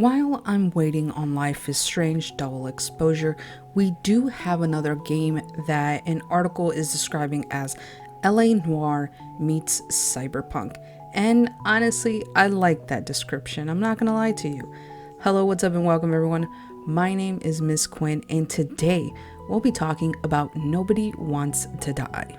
While I'm waiting on Life is Strange Double Exposure, we do have another game that an article is describing as LA Noire meets Cyberpunk. And honestly, I like that description. I'm not gonna lie to you. Hello, what's up, and welcome everyone. My name is Miss Quinn, and today we'll be talking about Nobody Wants to Die.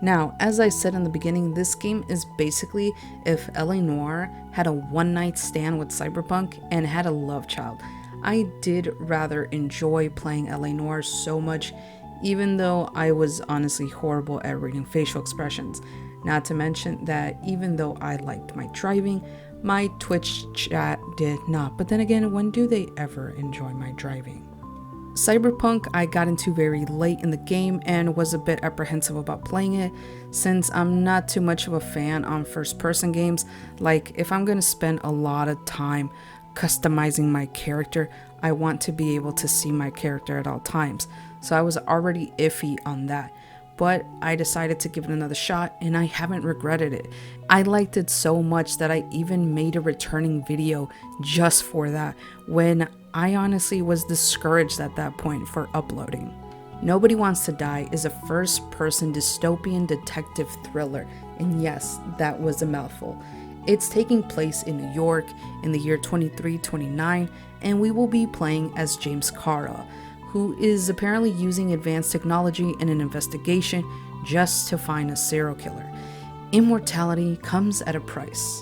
Now, as I said in the beginning, this game is basically if LA Noire had a one-night stand with Cyberpunk and had a love child. I did rather enjoy playing LA Noire so much, even though I was honestly horrible at reading facial expressions. Not to mention that even though I liked my driving, my Twitch chat did not. But then again, when do they ever enjoy my driving? Cyberpunk I got into very late in the game and was a bit apprehensive about playing it since I'm not too much of a fan on first person games. Like, if I'm going to spend a lot of time customizing my character, I want to be able to see my character at all times. So I was already iffy on that. But I decided to give it another shot and I haven't regretted it. I liked it so much that I even made a returning video just for that, when I honestly was discouraged at that point for uploading. Nobody Wants to Die is a first-person dystopian detective thriller, and yes, that was a mouthful. It's taking place in New York in the year 2329, and we will be playing as James Karra, who is apparently using advanced technology in an investigation just to find a serial killer. Immortality comes at a price,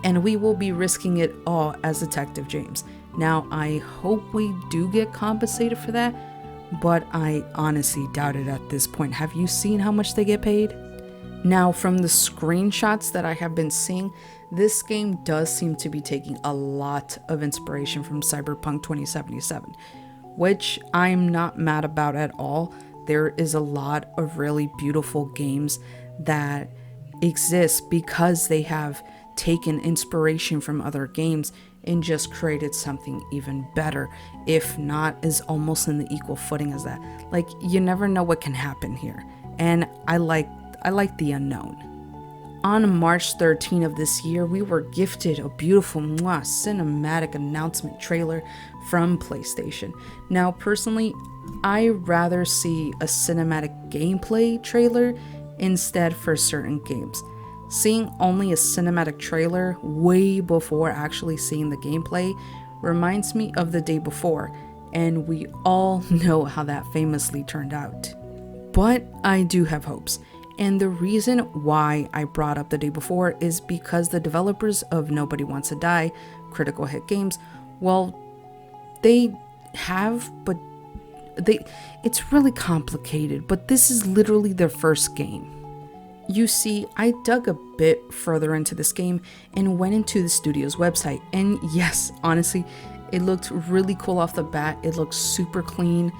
and we will be risking it all as Detective James. Now, I hope we do get compensated for that, but I honestly doubt it at this point. Have you seen how much they get paid? Now, from the screenshots that I have been seeing, this game does seem to be taking a lot of inspiration from Cyberpunk 2077, which I'm not mad about at all. There is a lot of really beautiful games that exist because they have taken inspiration from other games and just created something even better, if not is almost in the equal footing as that. Like, you never know what can happen here, and I like the unknown. On March 13 of this year, we were gifted a beautiful cinematic announcement trailer from PlayStation. Now, personally, I rather see a cinematic gameplay trailer instead for certain games. Seeing only a cinematic trailer way before actually seeing the gameplay reminds me of The Day Before, and we all know how that famously turned out. But I do have hopes, and the reason why I brought up The Day Before is because the developers of Nobody Wants to Die, Critical Hit Games, well, they have, but it's really complicated, but this is literally their first game. You see, I dug a bit further into this game and went into the studio's website, and yes, honestly, it looked really cool off the bat. It looked super clean.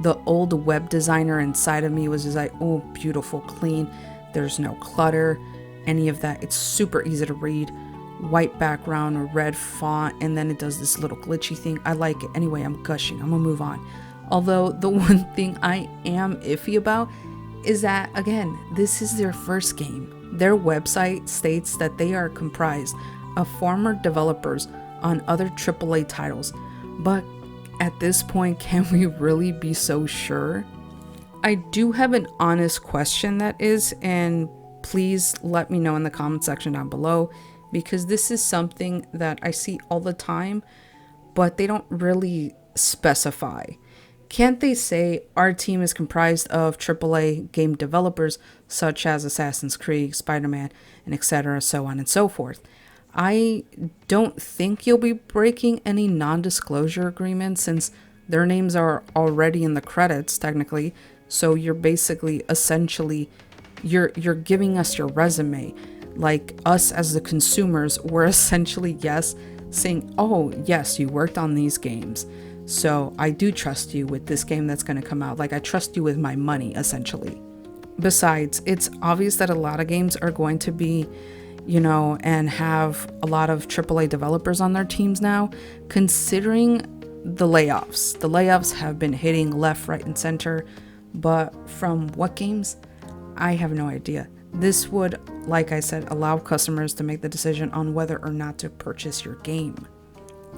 The old web designer inside of me was just like, oh, beautiful, clean. There's no clutter, any of that. It's super easy to read. White background, red font, and then it does this little glitchy thing. I like it. Anyway, I'm gushing. I'm gonna move on. Although the one thing I am iffy about is that, again, this is their first game. Their website states that they are comprised of former developers on other AAA titles, but at this point, can we really be so sure? I do have an honest question that is, and please let me know in the comment section down below, because this is something that I see all the time, but they don't really specify. Can't they say our team is comprised of AAA game developers such as Assassin's Creed, Spider-Man, and etc., so on and so forth? I don't think you'll be breaking any non-disclosure agreements since their names are already in the credits technically, so you're basically essentially you're giving us your resume. Like, us as the consumers, we're essentially saying, oh yes, you worked on these games. So I do trust you with this game that's going to come out. Like, I trust you with my money, essentially. Besides, it's obvious that a lot of games are going to be, and have a lot of AAA developers on their teams now, considering the layoffs. The layoffs have been hitting left, right, and center, but from what games? I have no idea. This would, like I said, allow customers to make the decision on whether or not to purchase your game.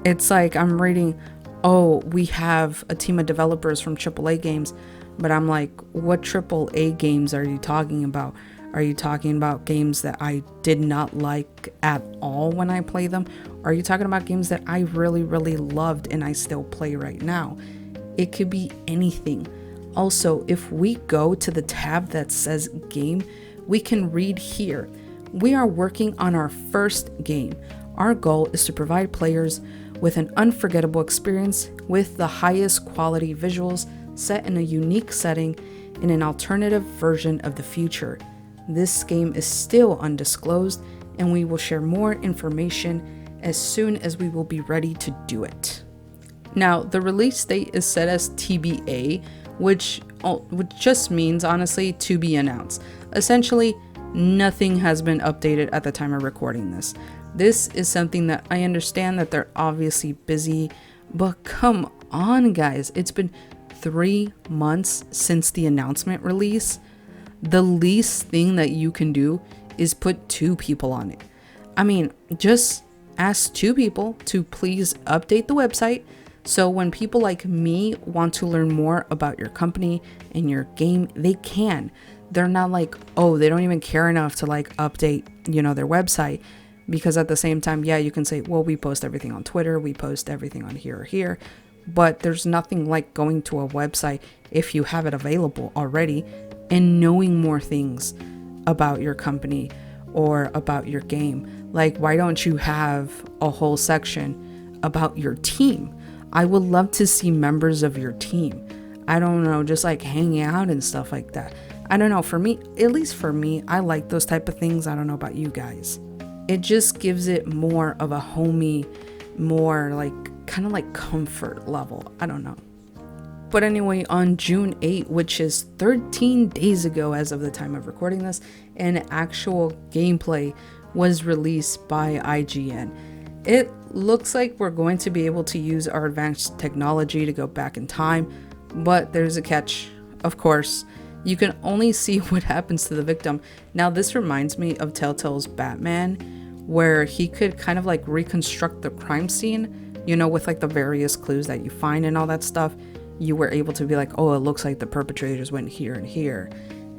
It's like I'm reading, oh, we have a team of developers from AAA games, but I'm like, what AAA games are you talking about? Are you talking about games that I did not like at all when I play them? Are you talking about games that I really, really loved and I still play right now? It could be anything. Also, if we go to the tab that says game, we can read here. We are working on our first game. Our goal is to provide players with an unforgettable experience with the highest quality visuals set in a unique setting in an alternative version of the future. This game is still undisclosed, and we will share more information as soon as we will be ready to do it. Now, the release date is set as TBA, which just means, honestly, to be announced. Essentially, nothing has been updated at the time of recording this. This is something that I understand that they're obviously busy, but come on, guys. It's been 3 months since the announcement release. The least thing that you can do is put 2 people on it. I mean, just ask 2 people to please update the website so when people like me want to learn more about your company and your game, they can. They're not like, oh, they don't even care enough to like update, their website. Because at the same time, yeah, you can say, well, we post everything on Twitter, we post everything on here or here. But there's nothing like going to a website if you have it available already and knowing more things about your company or about your game. Like, why don't you have a whole section about your team? I would love to see members of your team. I don't know, just like hanging out and stuff like that. I don't know, for me, at least for me, I like those type of things. I don't know about you guys. It just gives it more of a homey, more like kind of like comfort level. I don't know. But anyway, on June 8, which is 13 days ago as of the time of recording this, an actual gameplay was released by IGN. It looks like we're going to be able to use our advanced technology to go back in time, but there's a catch. Of course, you can only see what happens to the victim. Now, this reminds me of Telltale's Batman, where he could kind of like reconstruct the crime scene, with like the various clues that you find and all that stuff. You were able to be like, oh, it looks like the perpetrators went here and here.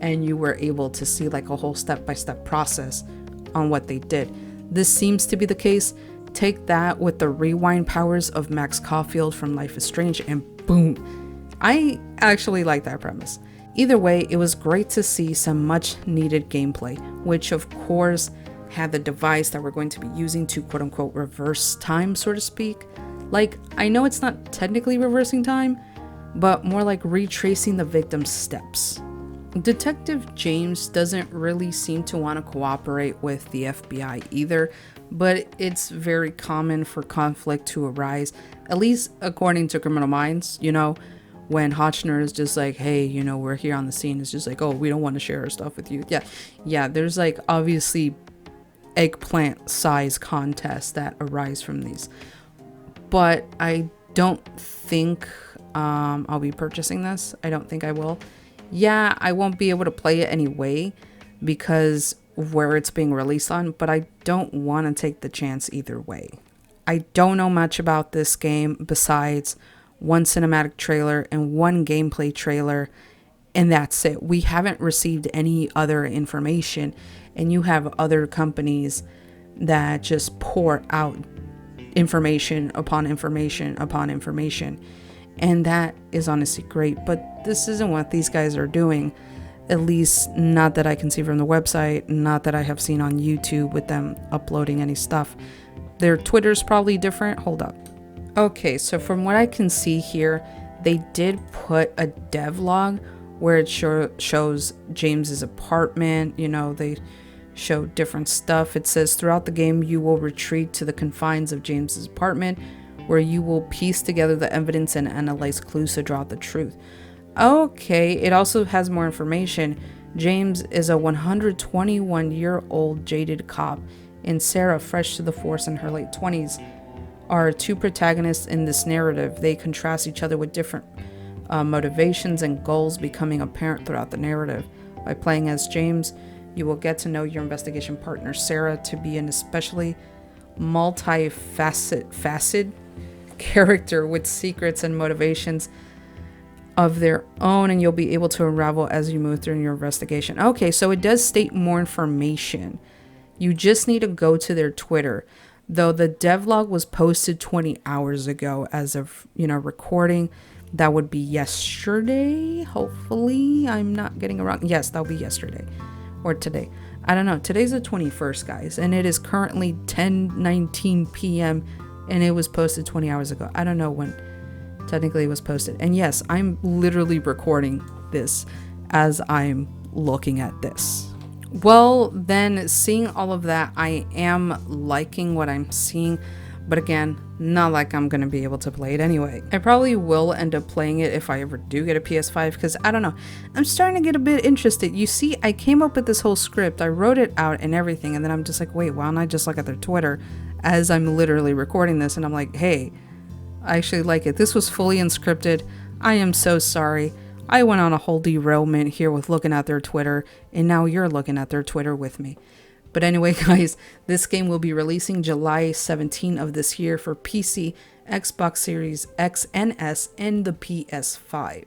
And you were able to see like a whole step-by-step process on what they did. This seems to be the case. Take that with the rewind powers of Max Caulfield from Life is Strange and boom. I actually like that premise. Either way, it was great to see some much needed gameplay, which of course had the device that we're going to be using to quote unquote reverse time, so to speak. Like, I know it's not technically reversing time, but more like retracing the victim's steps. Detective James doesn't really seem to want to cooperate with the FBI either, but it's very common for conflict to arise, at least according to Criminal Minds, when Hotchner is just like, hey, we're here on the scene. It's just like, oh, we don't want to share our stuff with you. Yeah, there's like obviously eggplant size contests that arise from these. But I don't think I'll be purchasing this. I don't think I will. Yeah, I won't be able to play it anyway because of where it's being released on, but I don't want to take the chance either way. I don't know much about this game besides one cinematic trailer and one gameplay trailer, and that's it. We haven't received any other information, and you have other companies that just pour out information upon information upon information, and that is honestly great, but this isn't what these guys are doing, at least not that I can see from the website, not that I have seen on YouTube with them uploading any stuff. Their Twitter's probably different. Hold up. Okay, so from what I can see here, they did put a devlog where it shows James's apartment. They show different stuff. It says throughout the game you will retreat to the confines of James's apartment, where you will piece together the evidence and analyze clues to draw out the truth. Okay, it also has more information. James is a 121-year-old jaded cop, and Sarah, fresh to the force in her late 20s, are 2 protagonists in this narrative. They contrast each other with different motivations and goals becoming apparent throughout the narrative. By playing as James, you will get to know your investigation partner, Sarah, to be an especially multifaceted character with secrets and motivations of their own, and you'll be able to unravel as you move through your investigation. Okay, so it does state more information. You just need to go to their Twitter. Though the devlog was posted 20 hours ago as of, recording. That would be yesterday. Hopefully I'm not getting it wrong. Yes, that'll be yesterday or today. I don't know. Today's the 21st, guys, and it is currently 10:19 p.m. and it was posted 20 hours ago. I don't know when technically it was posted. And yes, I'm literally recording this as I'm looking at this. Well, then, seeing all of that, I am liking what I'm seeing, but again, not like I'm going to be able to play it anyway. I probably will end up playing it if I ever do get a PS5, because I don't know, I'm starting to get a bit interested. You see, I came up with this whole script, I wrote it out and everything, and then I'm just like, wait, why don't I just look at their Twitter as I'm literally recording this, and I'm like, hey, I actually like it. This was fully unscripted. I am so sorry. I went on a whole derailment here with looking at their Twitter, and now you're looking at their Twitter with me. But anyway, guys, this game will be releasing July 17 of this year for PC, Xbox Series X and S, and the PS5.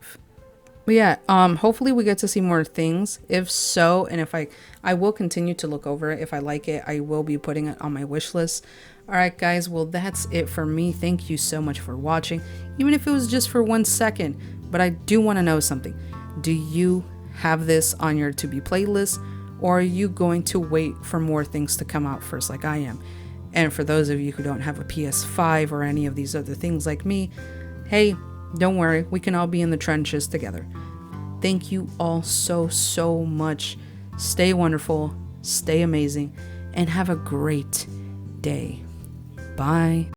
But yeah, hopefully we get to see more things. If so, and if I will continue to look over it. If I like it, I will be putting it on my wish list. Alright guys, well that's it for me. Thank you so much for watching, even if it was just for 1 second. But I do want to know something. Do you have this on your to be playlist, or are you going to wait for more things to come out first like I am? And for those of you who don't have a PS5 or any of these other things like me, hey, don't worry, we can all be in the trenches together. Thank you all so much. Stay wonderful, stay amazing, and have a great day. Bye.